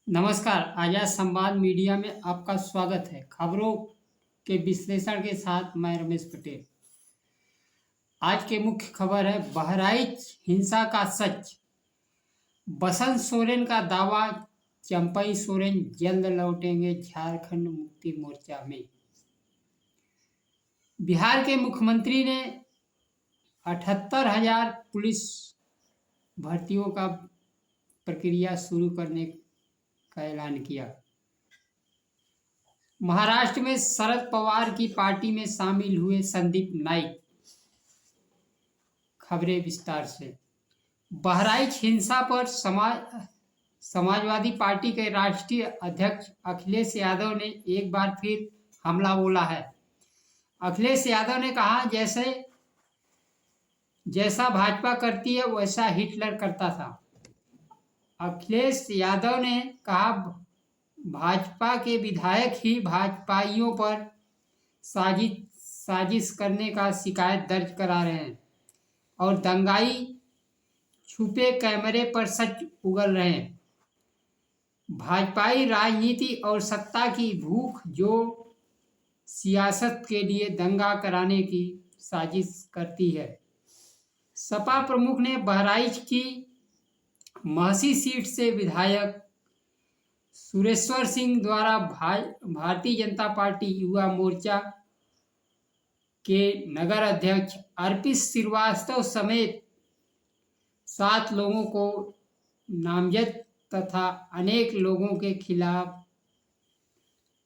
नमस्कार, आजाद संवाद मीडिया में आपका स्वागत है। खबरों के विश्लेषण के साथ मैं रमेश पटेल। आज के मुख्य खबर है बहराइच हिंसा का सच। बसंत सोरेन का दावा, चंपई सोरेन जल्द लौटेंगे झारखंड मुक्ति मोर्चा में। बिहार के मुख्यमंत्री ने 78,000 पुलिस भर्तियों का प्रक्रिया शुरू करने का ऐलान किया। महाराष्ट्र में शरद पवार की पार्टी में शामिल हुए संदीप नाइक। खबरें विस्तार से। बहराइच हिंसा पर समाजवादी पार्टी के राष्ट्रीय अध्यक्ष अखिलेश यादव ने एक बार फिर हमला बोला है। अखिलेश यादव ने कहा, जैसा भाजपा करती है वैसा हिटलर करता था। अखिलेश यादव ने कहा, भाजपा के विधायक ही भाजपाइयों पर साजिश करने का शिकायत दर्ज करा रहे हैं और दंगाई छुपे कैमरे पर सच उगल रहे हैं। भाजपाई राजनीति और सत्ता की भूख जो सियासत के लिए दंगा कराने की साजिश करती है। सपा प्रमुख ने बहराइच की महसी सीट से विधायक सुरेश्वर सिंह द्वारा भारतीय जनता पार्टी युवा मोर्चा के नगर अध्यक्ष अर्पित श्रीवास्तव समेत 7 लोगों को नामजद तथा अनेक लोगों के खिलाफ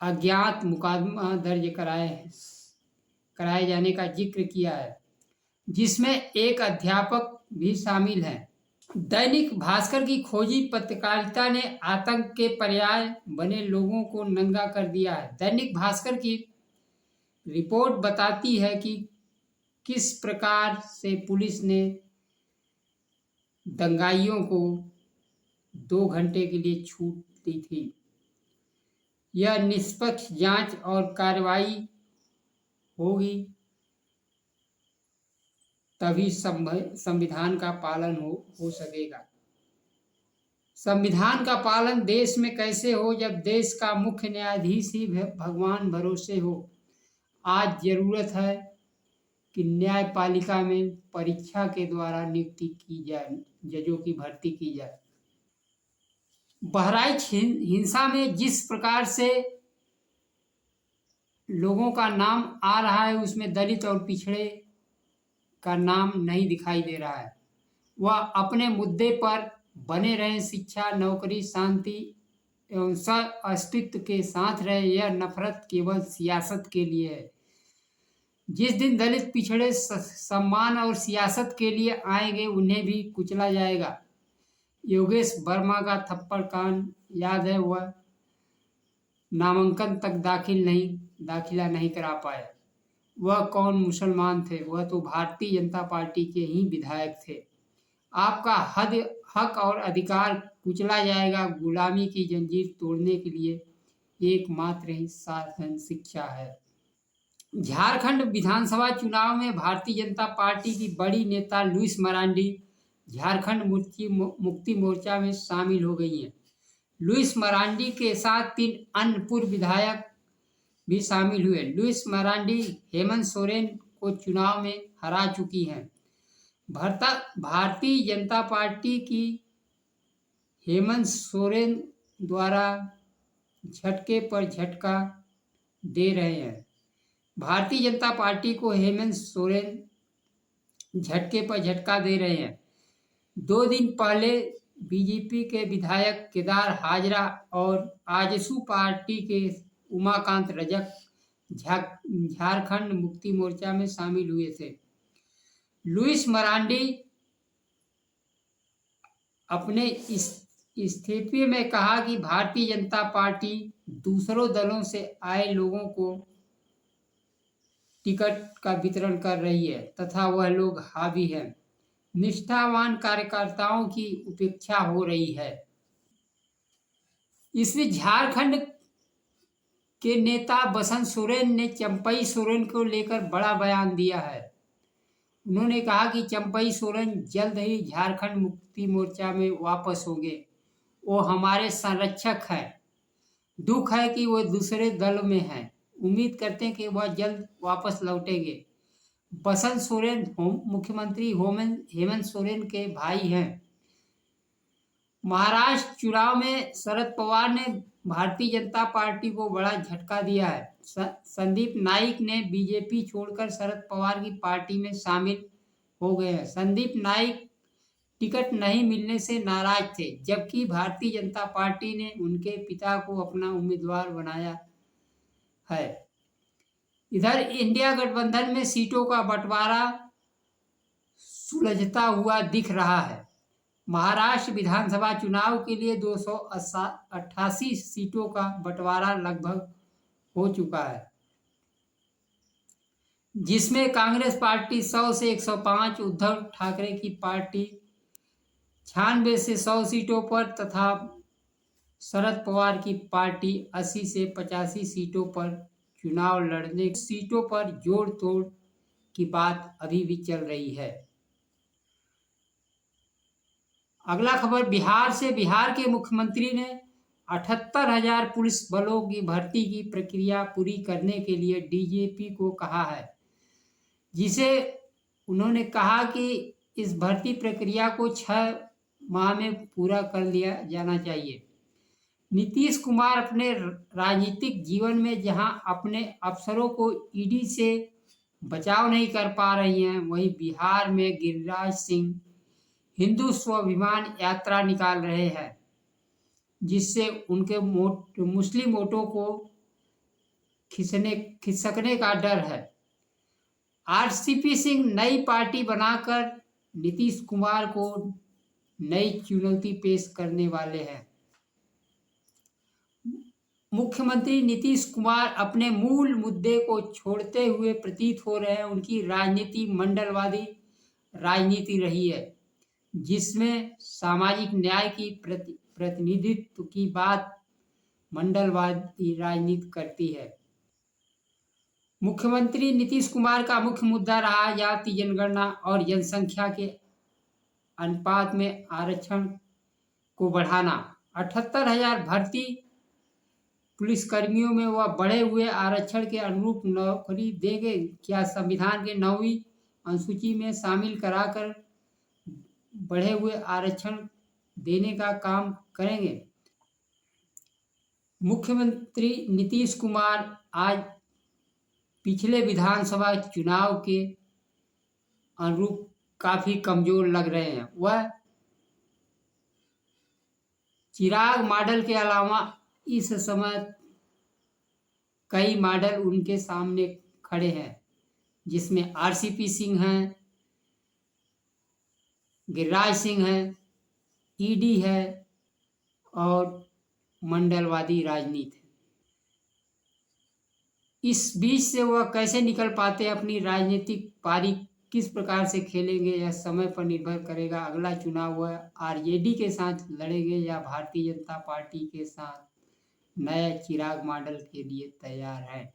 अज्ञात मुकदमा दर्ज कराए जाने का जिक्र किया है, जिसमें एक अध्यापक भी शामिल है। दैनिक भास्कर की खोजी पत्रकारिता ने आतंक के पर्याय बने लोगों को नंगा कर दिया है। दैनिक भास्कर की रिपोर्ट बताती है कि किस प्रकार से पुलिस ने दंगाइयों को 2 घंटे के लिए छूट दी थी। यह निष्पक्ष जांच और कार्रवाई होगी तभी संविधान का पालन हो सकेगा। संविधान का पालन देश में कैसे हो जब देश का मुख्य न्यायाधीश ही भगवान भरोसे हो। आज जरूरत है कि न्यायपालिका में परीक्षा के द्वारा नियुक्ति की जाए, जजों की भर्ती की जाए। बहराइच हिंसा में जिस प्रकार से लोगों का नाम आ रहा है, उसमें दलित और पिछड़े का नाम नहीं दिखाई दे रहा है। वह अपने मुद्दे पर बने रहें, शिक्षा, नौकरी, शांति एवं अस्तित्व के साथ रहे। यह नफरत केवल सियासत के लिए है। जिस दिन दलित पिछड़े सम्मान और सियासत के लिए आएंगे, उन्हें भी कुचला जाएगा। योगेश वर्मा का थप्पड़ कांड याद है, वह नामांकन तक दाखिला नहीं करा पाया। वह कौन मुसलमान थे, वह तो भारतीय जनता पार्टी के ही विधायक थे। आपका हक और अधिकार कुचला जाएगा। गुलामी की जंजीर तोड़ने के लिए एकमात्र ही साधन शिक्षा है। झारखंड विधानसभा चुनाव में भारतीय जनता पार्टी की बड़ी नेता लुइस मरांडी झारखंड मुक्ति मोर्चा में शामिल हो गई हैं। लुइस मरांडी के साथ 3 अन्य पूर्व विधायक भी शामिल हुए। लुइस मरांडी हेमंत सोरेन को चुनाव में हरा चुकी हैं। भारतीय जनता पार्टी की हेमंत सोरेन द्वारा झटके पर झटका दे रहे हैं। भारतीय जनता पार्टी को हेमंत सोरेन झटके पर झटका दे रहे हैं। 2 दिन पहले बीजेपी के विधायक केदार हाजरा और आजसू पार्टी के उमाकांत रजक झारखंड मुक्ति मोर्चा में शामिल हुए थे। लुइस मरांडी अपने इस्तीफे में कहा कि भारतीय जनता पार्टी दूसरों दलों से आए लोगों को टिकट का वितरण कर रही है तथा वह लोग हावी हैं। निष्ठावान कार्यकर्ताओं की उपेक्षा हो रही है। इसमें झारखंड के नेता बसंत सोरेन ने चंपई सोरेन को लेकर बड़ा बयान दिया है। उन्होंने कहा कि चंपई सोरेन जल्द ही झारखंड मुक्ति मोर्चा में वापस होंगे। वो हमारे संरक्षक हैं। दुख है कि वो दूसरे दल में हैं। उम्मीद करते हैं कि वह जल्द वापस लौटेंगे। बसंत सोरेन मुख्यमंत्री हेमंत सोरेन के भाई हैं। महाराष्ट्र चुनाव में शरद पवार ने भारतीय जनता पार्टी को बड़ा झटका दिया है। संदीप नाइक ने बीजेपी छोड़कर शरद पवार की पार्टी में शामिल हो गए हैं। संदीप नाइक टिकट नहीं मिलने से नाराज थे, जबकि भारतीय जनता पार्टी ने उनके पिता को अपना उम्मीदवार बनाया है। इधर इंडिया गठबंधन में सीटों का बंटवारा सुलझता हुआ दिख रहा है। महाराष्ट्र विधानसभा चुनाव के लिए 288 सीटों का बंटवारा लगभग हो चुका है, जिसमें कांग्रेस पार्टी 100 से 105, उद्धव ठाकरे की पार्टी 96 से 100 सीटों पर तथा शरद पवार की पार्टी 80 से 85 सीटों पर चुनाव लड़ने। सीटों पर जोड़ तोड़ की बात अभी भी चल रही है। अगला खबर बिहार से। बिहार के मुख्यमंत्री ने 78,000 पुलिस बलों की भर्ती की प्रक्रिया पूरी करने के लिए डीजीपी को कहा है, जिसे उन्होंने कहा कि इस भर्ती प्रक्रिया को 6 माह में पूरा कर लिया जाना चाहिए। नीतीश कुमार अपने राजनीतिक जीवन में जहां अपने अफसरों को ईडी से बचाव नहीं कर पा रही हैं, वहीं बिहार में गिरिराज सिंह हिंदू स्वाभिमान यात्रा निकाल रहे हैं, जिससे उनके मुस्लिम वोटों को खिसकने का डर है। आरसीपी सिंह नई पार्टी बनाकर नीतीश कुमार को नई चुनौती पेश करने वाले हैं। मुख्यमंत्री नीतीश कुमार अपने मूल मुद्दे को छोड़ते हुए प्रतीत हो रहे हैं। उनकी राजनीति मंडलवादी राजनीति रही है, जिसमें सामाजिक न्याय की प्रतिनिधित्व की बात मंडलवादी राजनीति करती है। मुख्यमंत्री नीतीश कुमार का मुख्य मुद्दा रहा जाति जनगणना और जनसंख्या के अनुपात में आरक्षण को बढ़ाना। 78,000 भर्ती पुलिसकर्मियों में वह बढ़े हुए आरक्षण के अनुरूप नौकरी देंगे। क्या संविधान के 9वीं अनुसूची में शामिल कराकर बढ़े हुए आरक्षण देने का काम करेंगे। मुख्यमंत्री नीतीश कुमार आज पिछले विधानसभा चुनाव के अनुरूप काफी कमजोर लग रहे हैं। वह चिराग मॉडल के अलावा इस समय कई मॉडल उनके सामने खड़े हैं, जिसमें आरसीपी सिंह हैं, गिरिराज सिंह हैं, ईडी है और मंडलवादी राजनीति। इस बीच से वह कैसे निकल पाते हैं, अपनी राजनीतिक पारी किस प्रकार से खेलेंगे, यह समय पर निर्भर करेगा। अगला चुनाव वह आरजेडी के साथ लड़ेंगे या भारतीय जनता पार्टी के साथ नए चिराग मॉडल के लिए तैयार है।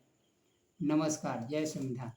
नमस्कार, जय संविधान।